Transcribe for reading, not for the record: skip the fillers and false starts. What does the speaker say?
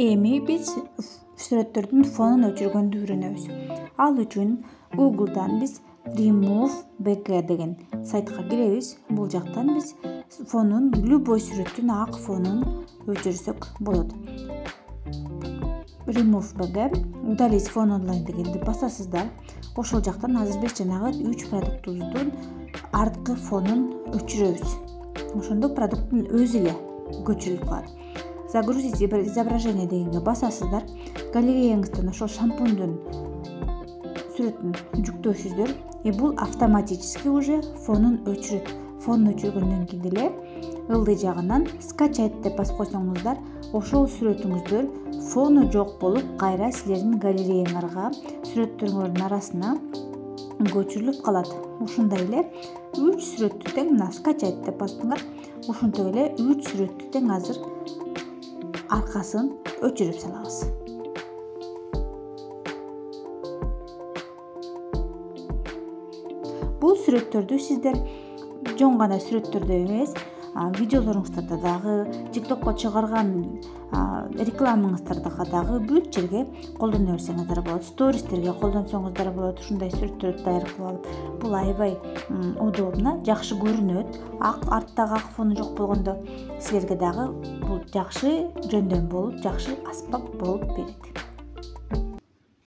Эми биз сүрөттөрдүн фонун өчүргөндү үйрөнөбүз. Ал үчүн Google'дан биз remove background деген сайтка киребиз. Бул жактан биз фонун, любой сүрөттүн ак фонун өчүрсөк болот. Remove background, удалить фон онлайн дегенди басасыздар. Ошол жактан азыр биз жанагы 3 продуктубуздун арткы фонун өчүрөбүз. Ошондо продукттун өзү эле көчүрүлүп калат. Загрузить изображение дегенге басасыздар. Галереяңыздан ошол шампуньдун сүрөтүн жүктөйсүздөр. Бул автоматически уже фонун өчүрөт. Фонун өчүргөндөн кийин эле ылдый жагынан скачать деп басып койсоңуздар, ошол сүрөтүңүздөр фону жок болуп, кайра силердин галереяңарга сүрөттөрүңөрдүн арасына көчүрүлүп калат. Ушундай эле 3 сүрөттү тең мына скачать деп бастыңар. Ушинтип эле 3 сүрөттү тең азыр аркасын өчүрүп салабыз. Бул сүрөттөрдү сиздер жон гана сүрөттөрдө эмес, видеолоруңуздарда дагы, TikTokко чыгарган рекламаңыздарда дагы бүт жерге колдоно берсеңиздер болот. Стористерге колдонсоңуздар болот. Ушундай сүрөттөрдү даяр кылып алып, бул аябай удобно, жакшы көрүнөт. Арттагы ак фону жок болгондо силерге дагы бул жакшы жөндөм болуп, жакшы аспап болуп берет.